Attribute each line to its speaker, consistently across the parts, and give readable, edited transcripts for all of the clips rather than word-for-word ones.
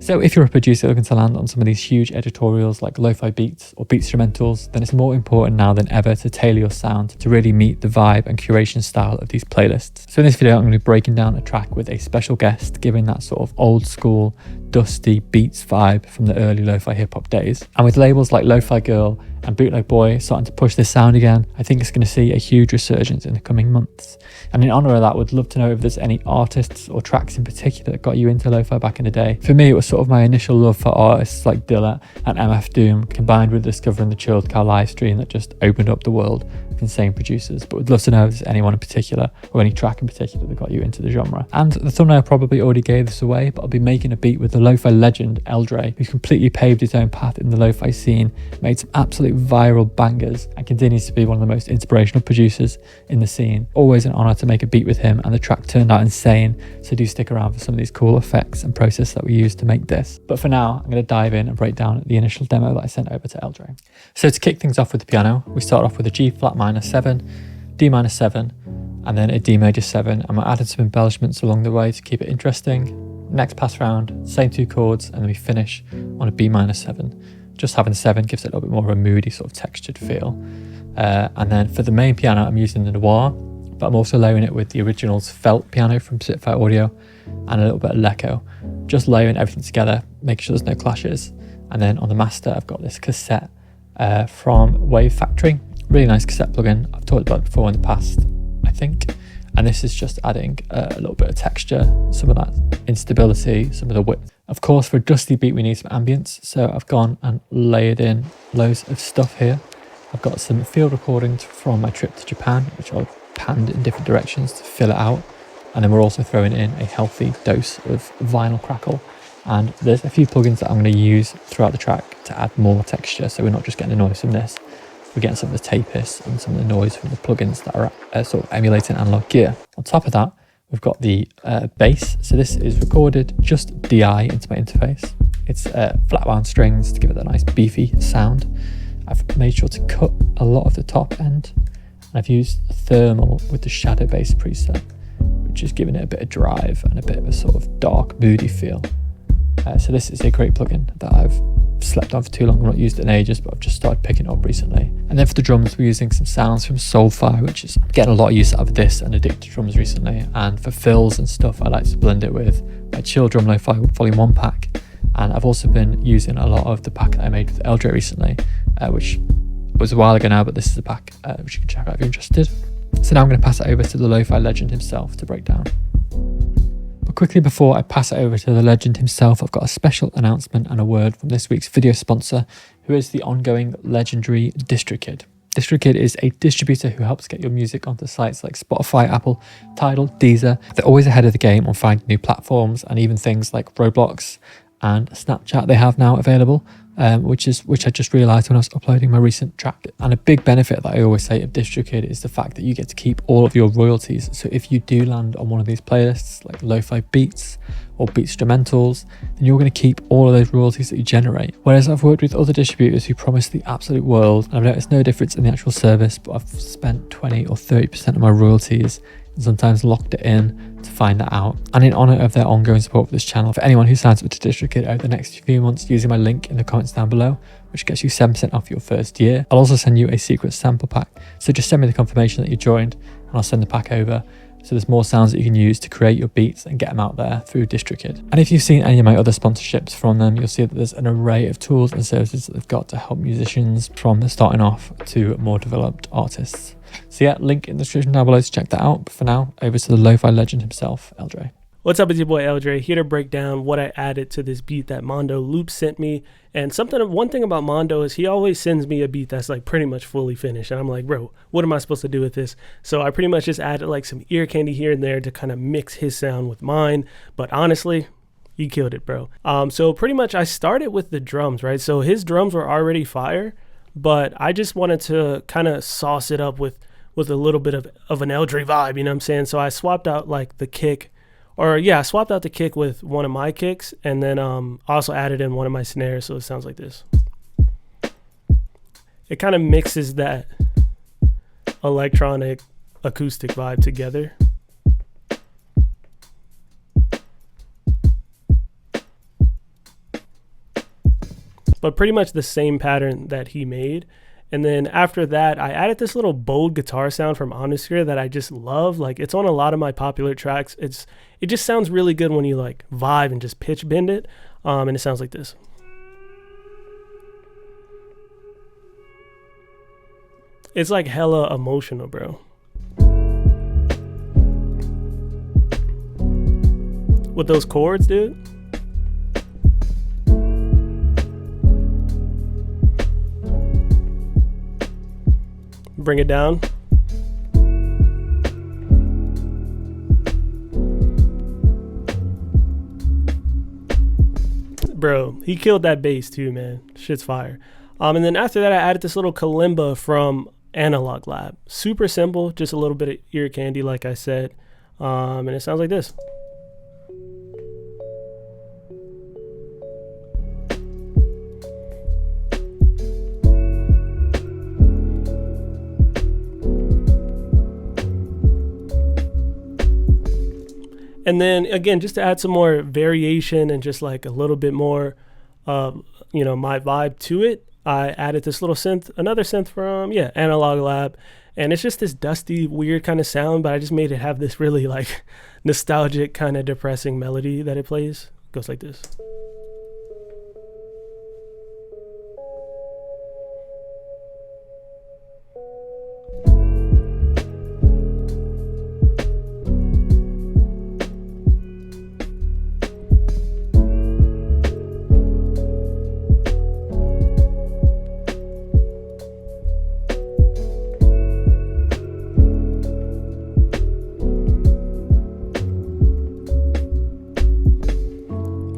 Speaker 1: So if you're a producer looking to land on some of these huge editorials like Lofi Beats or BEATstrumentals, then it's more important now than ever to tailor your sound to really meet the vibe and curation style of these playlists. So in this video, I'm going to be breaking down a track with a special guest, giving that sort of old school, dusty beats vibe from the early lo-fi hip hop days. And with labels like Lo-Fi Girl and Bootleg Boy starting to push this sound again, I think it's going to see a huge resurgence in the coming months. And in honor of that, would love to know if there's any artists or tracks in particular that got you into lo-fi back in the day. For me, it was sort of my initial love for artists like Dilla and MF Doom, combined with discovering the Chilled Cow live stream that just opened up the world of insane producers. But would love to know if there's anyone in particular or any track in particular that got you into the genre. And the thumbnail probably already gave this away, but I'll be making a beat with the Lofi legend L.Dre, who completely paved his own path in the lo-fi scene, made some absolute viral bangers, and continues to be one of the most inspirational producers in the scene. Always an honor to make a beat with him, and the track turned out insane, so do stick around for some of these cool effects and process that we used to make this. But for now, I'm going to dive in and break down the initial demo that I sent over to L.Dre. So to kick things off with the piano, we start off with a G flat minor 7, D minor 7, and then a D major 7, and we're adding some embellishments along the way to keep it interesting. Next pass round, same two chords, and then we finish on a B minor 7. Just having 7 gives it a little bit more of a moody sort of textured feel. And then for the main piano, I'm using the Noir, but I'm also layering it with the original's felt piano from Spotify Audio and a little bit of Leco. Just layering everything together, making sure there's no clashes. And then on the master, I've got this cassette from Wave Factory. Really nice cassette plugin. I've talked about it before in the past, I think. And this is just adding a little bit of texture, some of that instability, some of the width. Of course, for a dusty beat, we need some ambience. So I've gone and layered in loads of stuff here. I've got some field recordings from my trip to Japan, which I've panned in different directions to fill it out. And then we're also throwing in a healthy dose of vinyl crackle. And there's a few plugins that I'm going to use throughout the track to add more texture, so we're not just getting the noise from this. We're getting some of the tape hiss and some of the noise from the plugins that are sort of emulating analog gear. On top of that, we've got the bass. So this is recorded just DI into my interface. It's flat wound strings to give it that nice beefy sound. I've made sure to cut a lot of the top end, and I've used thermal with the shadow bass preset, which is giving it a bit of drive and a bit of a sort of dark, moody feel. So this is a great plugin that I've slept on for too long. I've not used it in ages, but I've just started picking it up recently. And then for the drums, we're using some sounds from Soulfire, which is getting a lot of use out of this and Addicted drums recently. And for fills and stuff, I like to blend it with my Chill Drum Lo-Fi Volume 1 pack. And I've also been using a lot of the pack that I made with L.Dre recently, which was a while ago now, but this is the pack which you can check out if you're interested. So now I'm going to pass it over to the Lofi legend himself to break down. But quickly before I pass it over to the legend himself, I've got a special announcement and a word from this week's video sponsor, who is the ongoing legendary DistroKid. DistroKid is a distributor who helps get your music onto sites like Spotify, Apple, Tidal, Deezer. They're always ahead of the game on finding new platforms, and even things like Roblox and Snapchat they have now available, which I just realised when I was uploading my recent track. And a big benefit that I always say of DistroKid is the fact that you get to keep all of your royalties. So if you do land on one of these playlists like Lofi Beats or BEATstrumentals, then you're going to keep all of those royalties that you generate. Whereas I've worked with other distributors who promise the absolute world, and I've noticed no difference in the actual service, but I've spent 20 or 30% of my royalties and sometimes locked it in to find that out. And in honor of their ongoing support for this channel, for anyone who signs up to DistroKid over the next few months using my link in the comments down below, which gets you 7% off your first year, I'll also send you a secret sample pack. So just send me the confirmation that you joined and I'll send the pack over. So there's more sounds that you can use to create your beats and get them out there through DistroKid. And if you've seen any of my other sponsorships from them, you'll see that there's an array of tools and services that they've got to help musicians from starting off to more developed artists. So yeah, link in the description down below to check that out. But for now, over to the Lofi legend himself, L.Dre.
Speaker 2: What's up, it's your boy L.Dre, here to break down what I added to this beat that Mondo Loop sent me. And one thing about Mondo is he always sends me a beat that's like pretty much fully finished. And I'm like, bro, what am I supposed to do with this? So I pretty much just added like some ear candy here and there to kind of mix his sound with mine. But honestly, you killed it, bro. So pretty much I started with the drums, right? So his drums were already fire, but I just wanted to kind of sauce it up with a little bit of an L.Dre vibe, you know what I'm saying? So I swapped out like the kick. I swapped out the kick with one of my kicks, and then also added in one of my snares, so it sounds like this. It kind of mixes that electronic acoustic vibe together. but pretty much the same pattern that he made. And then after that, I added this little bold guitar sound from Omnisphere that I just love. Like, it's on a lot of my popular tracks. It just sounds really good when you like vibe and just pitch bend it. And it sounds like this. It's like hella emotional, bro. With those chords, dude. Bring it down. Bro, he killed that bass too, man. Shit's fire. And then after that, I added this little kalimba from Analog Lab. Super simple, just a little bit of ear candy, like I said. And it sounds like this. And then again, just to add some more variation and just like a little bit more, my vibe to it, I added this little synth, another synth from, Analog Lab. And it's just this dusty, weird kind of sound, but I just made it have this really like nostalgic kind of depressing melody that it plays. It goes like this.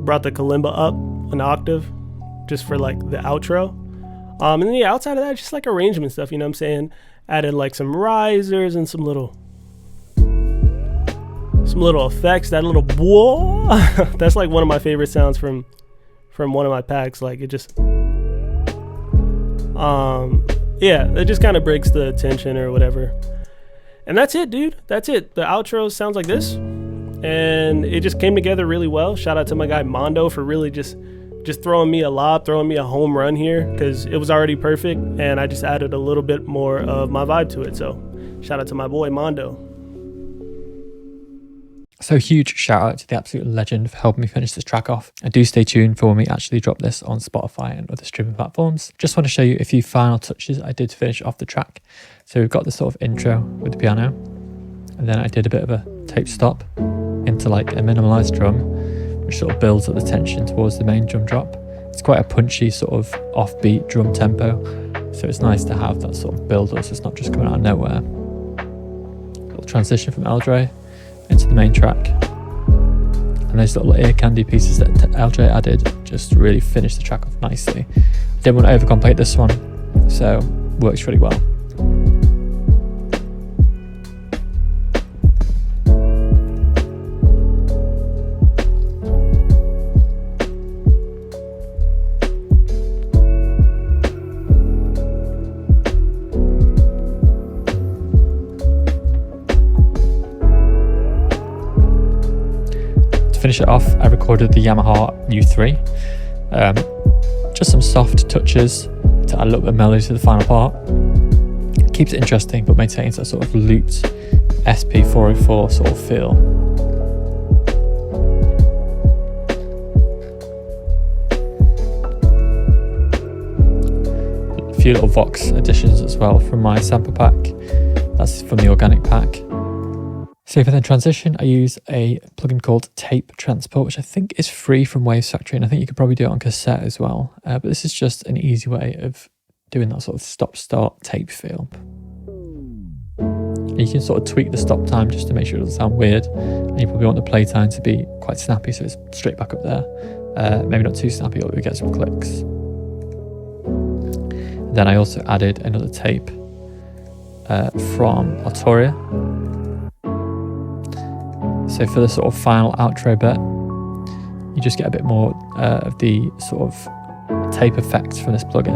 Speaker 2: Brought the kalimba up an octave just for like the outro. And then outside of that, just like arrangement stuff, you know what I'm saying? Added like some risers and some little effects, that little whoa. That's like one of my favorite sounds from one of my packs. Like it just it just kind of breaks the tension or whatever. And that's it, dude. That's it. The outro sounds like this. And it just came together really well. Shout out to my guy Mondo for really just throwing me a lob, throwing me a home run here, because it was already perfect and I just added a little bit more of my vibe to it. So shout out to my boy Mondo.
Speaker 1: So huge shout out to the absolute legend for helping me finish this track off. And do stay tuned for when we actually drop this on Spotify and other streaming platforms. Just want to show you a few final touches I did to finish off the track. So we've got this sort of intro with the piano, and then I did a bit of a tape stop into like a minimalized drum, which sort of builds up the tension towards the main drum drop. It's quite a punchy sort of offbeat drum tempo, so it's nice to have that sort of build up so it's not just coming out of nowhere. Little transition from L.Dre into the main track, and those little ear candy pieces that L.Dre added just really finished the track off nicely. Didn't want to overcomplicate this one, so works really well. To finish it off, I recorded the Yamaha U3. Just some soft touches to add a little bit of melody to the final part. Keeps it interesting but maintains that sort of looped SP404 sort of feel. A few little Vox additions as well from my sample pack. That's from the organic pack. So for the transition, I use a plugin called Tape Transport, which I think is free from Waves Factory, and I think you could probably do it on cassette as well. But this is just an easy way of doing that sort of stop-start tape feel. And you can sort of tweak the stop time just to make sure it doesn't sound weird, and you probably want the play time to be quite snappy, so it's straight back up there. Maybe not too snappy, or we get some clicks. And then I also added another tape from Arturia. So for the sort of final outro bit, you just get a bit more of the sort of tape effects from this plugin.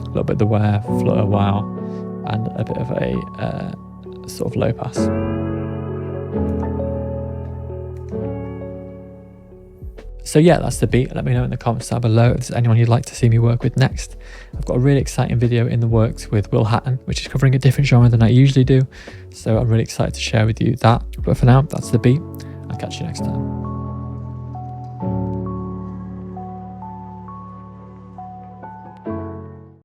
Speaker 1: A little bit of the wear, flutter, wow, and a bit of a sort of low pass. So yeah, that's the beat. Let me know in the comments down below if there's anyone you'd like to see me work with next. I've got a really exciting video in the works with Will Hatton, which is covering a different genre than I usually do. So I'm really excited to share with you that. But for now, that's the beat. I'll catch you next time.